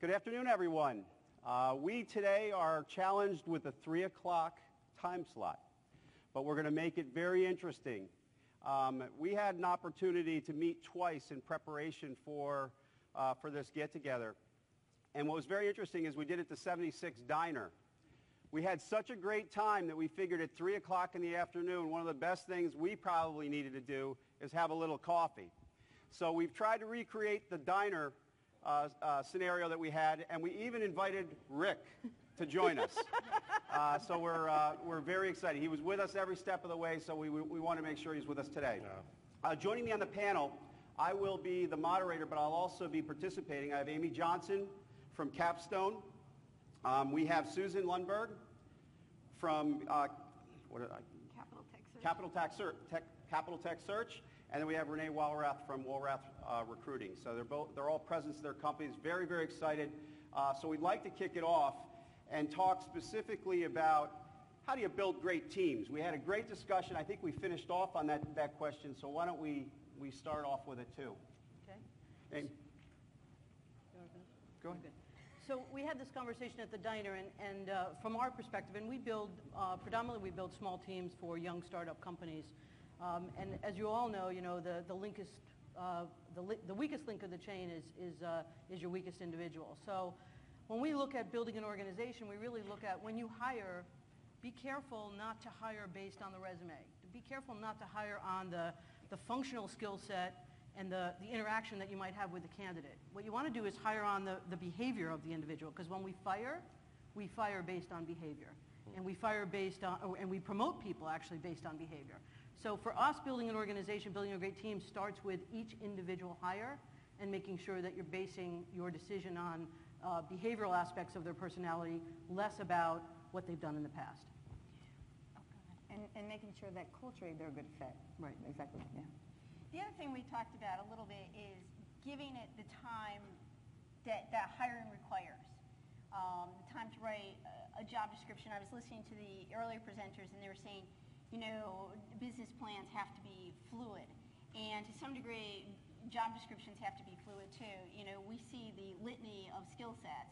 Good afternoon, everyone. We today are challenged with a 3 o'clock time slot, but we're going to make it very interesting. We had an opportunity to meet twice in preparation for this get-together, and what was very interesting is we did it at the 76 Diner. We had such a great time that we figured at 3 o'clock in the afternoon, one of the best things we probably needed to do is have a little coffee. So we've tried to recreate the diner scenario that we had, and we even invited Rick to join us. So we're very excited. He was with us every step of the way, so we want to make sure he's with us today. Joining me on the panel, I will be the moderator, but I'll also be participating. I have Amy Johnson from Capstone. We have Susan Lundberg from Capital Tech Search. And then we have Renee Walrath from Walrath Recruiting. So they're all presidents of their companies, very, very excited. So we'd like to kick it off and talk specifically about how do you build great teams. We had a great discussion. I think we finished off on that question, so why don't we start off with it too. Okay. Amy? Go ahead. So we had this conversation at the diner, and from our perspective, and we build, predominantly we build small teams for young startup companies. And as you all know, the weakest link of the chain is your weakest individual. So when we look at building an organization, we really look at when you hire, be careful not to hire based on the resume. Be careful not to hire on the functional skill set and the interaction that you might have with the candidate. What you want to do is hire on the behavior of the individual, because when we fire based on behavior. And we fire based on, and we promote people actually based on behavior. So for us, building an organization, building a great team starts with each individual hire and making sure that you're basing your decision on behavioral aspects of their personality, less about what they've done in the past. And making sure that culturally they're a good fit. Right. Exactly, yeah. The other thing we talked about a little bit is giving it the time that hiring requires. The time to write a job description. I was listening to the earlier presenters, and they were saying, business plans have to be fluid. And to some degree, job descriptions have to be fluid too. We see the litany of skill sets,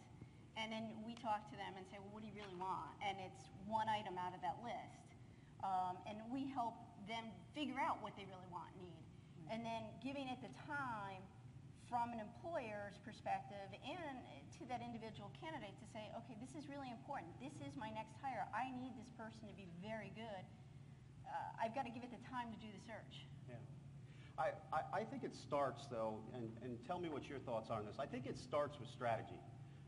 and then we talk to them and say, well, what do you really want? And it's one item out of that list. And we help them figure out what they really want and need. And then giving it the time from an employer's perspective and to that individual candidate to say, okay, this is really important. This is my next hire. I need this person to be very good. I've got to give it the time to do the search. Yeah. I think it starts, though, and tell me what your thoughts are on this. I think it starts with strategy.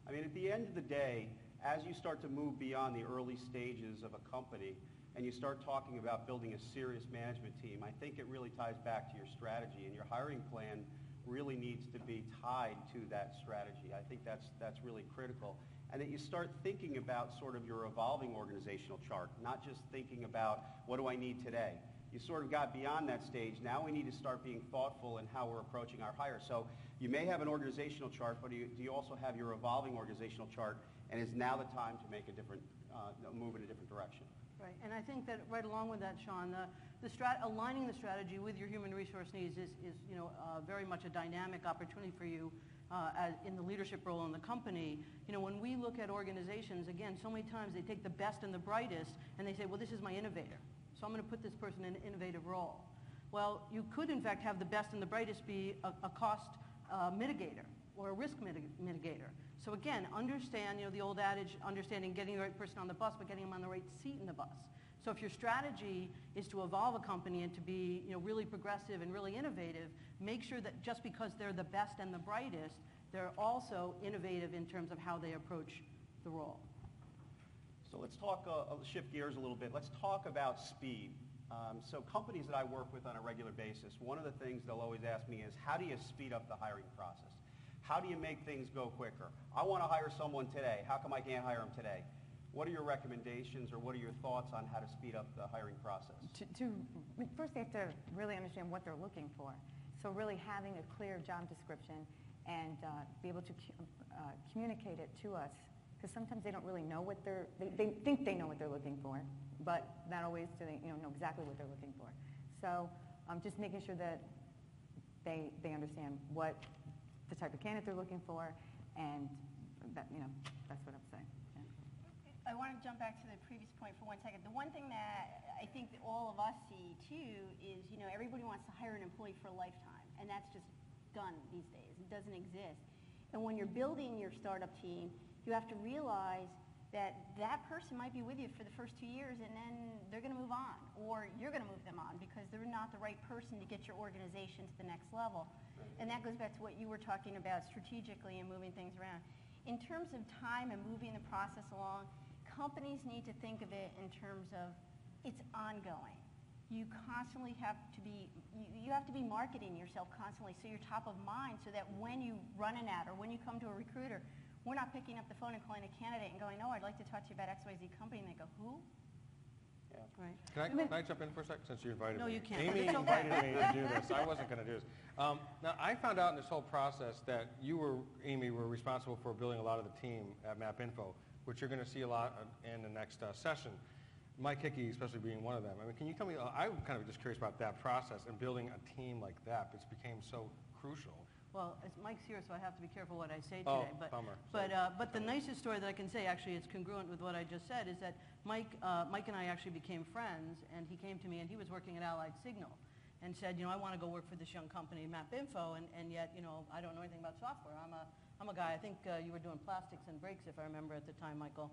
I mean, at the end of the day, as you start to move beyond the early stages of a company and you start talking about building a serious management team, I think it really ties back to your strategy, and your hiring plan really needs to be tied to that strategy. I think that's really critical. And that you start thinking about sort of your evolving organizational chart, not just thinking about what do I need today. You sort of got beyond that stage. Now we need to start being thoughtful in how we're approaching our hire. So you may have an organizational chart, but do you also have your evolving organizational chart, and is now the time to make a different move in a different direction? Right, and I think that right along with that, Shaun, aligning the strategy with your human resource needs is very much a dynamic opportunity for you in the leadership role in the company. When we look at organizations, again, so many times they take the best and the brightest and they say, well, this is my innovator, so I'm going to put this person in an innovative role. Well, you could in fact have the best and the brightest be a cost mitigator or a risk mitigator. So again, understand, the old adage, understanding getting the right person on the bus, but getting them on the right seat in the bus. So if your strategy is to evolve a company and to be, really progressive and really innovative, make sure that just because they're the best and the brightest, they're also innovative in terms of how they approach the role. So let's talk, shift gears a little bit. Let's talk about speed. So companies that I work with on a regular basis, one of the things they'll always ask me is, how do you speed up the hiring process? How do you make things go quicker? I want to hire someone today. How come I can't hire them today? What are your recommendations, or what are your thoughts on how to speed up the hiring process? First, they have to really understand what they're looking for. So really having a clear job description and be able to communicate it to us, because sometimes they don't really know what they think they know what they're looking for, but not always do they know exactly what they're looking for. So just making sure that they understand what the type of candidate they're looking for, and that, that's what I'm saying. Yeah. I want to jump back to the previous point for 1 second. The one thing that I think that all of us see too is, everybody wants to hire an employee for a lifetime, and that's just done these days. It doesn't exist. And when you're building your startup team, you have to realize that person might be with you for the first 2 years, and then they're going to move on, or you're going to move them on because they're not the right person to get your organization to the next level. And that goes back to what you were talking about strategically and moving things around. In terms of time and moving the process along, companies need to think of it in terms of it's ongoing. You constantly have to be, you have to be marketing yourself constantly so you're top of mind, so that when you run an ad or when you come to a recruiter, we're not picking up the phone and calling a candidate and going, "Oh, I'd like to talk to you about XYZ company," and they go, "Who?" Yeah. Right. Can I jump in for a second since you invited me? No, you can't. Amy invited me to do this. I wasn't going to do this. Now, I found out in this whole process that you were, Amy, were responsible for building a lot of the team at MapInfo, which you're going to see a lot in the next session. Mike Hickey, especially being one of them. I mean, can you tell me, I'm kind of just curious about that process and building a team like that. It's became so crucial. Well, Mike's here, so I have to be careful what I say Oh, today. bummer. But the nicest story that I can say, actually, it's congruent with what I just said, is that Mike and I actually became friends, and he came to me, and he was working at Allied Signal, and said, I want to go work for this young company, MapInfo, and yet, I don't know anything about software. I'm a guy. I think you were doing plastics and brakes, if I remember at the time, Michael.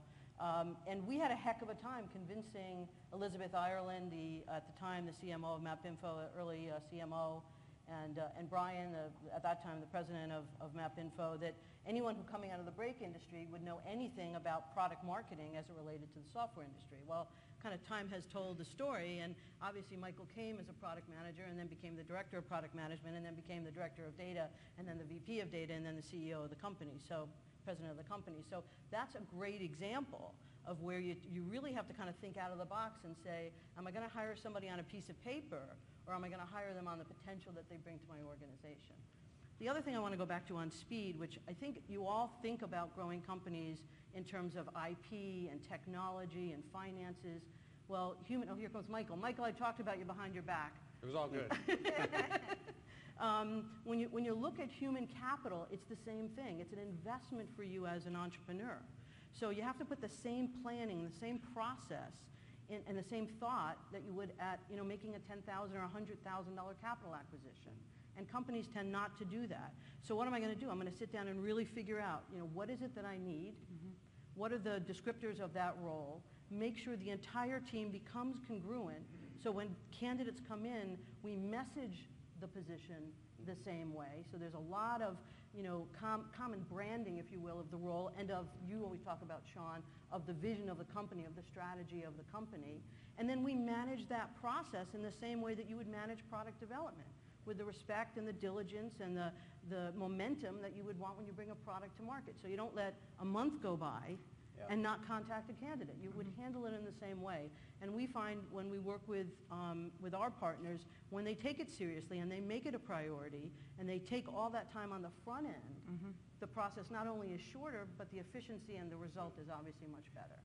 And we had a heck of a time convincing Elizabeth Ireland, at the time the CMO of MapInfo, early CMO, and Brian, at that time the president of MapInfo, that anyone who coming out of the brake industry would know anything about product marketing as it related to the software industry. Well, kind of time has told the story, and obviously Michael came as a product manager and then became the director of product management and then became the director of data and then the VP of data and then the CEO of the company, so president of the company. So that's a great example of where you really have to kind of think out of the box and say, am I going to hire somebody on a piece of paper, or am I going to hire them on the potential that they bring to my organization? The other thing I want to go back to on speed, which I think you all think about growing companies in terms of IP and technology and finances. Well, here comes Michael. Michael, I talked about you behind your back. It was all good. When you look at human capital, it's the same thing. It's an investment for you as an entrepreneur. So you have to put the same planning, the same process, and the same thought that you would at making a $10,000 or $100,000 capital acquisition. And companies tend not to do that. So what am I going to do? I'm going to sit down and really figure out, what is it that I need? What are the descriptors of that role? Make sure the entire team becomes congruent. So when candidates come in, we message the position the same way. So there's a lot of common branding, if you will, of the role, and of, you always talk about, Shaun, of the vision of the company, of the strategy of the company. And then we manage that process in the same way that you would manage product development, with the respect and the diligence and the momentum that you would want when you bring a product to market. So you don't let a month go by and not contact a candidate. You would handle it in the same way. And we find when we work with our partners, when they take it seriously and they make it a priority and they take all that time on the front end, the process not only is shorter, but the efficiency and the result is obviously much better.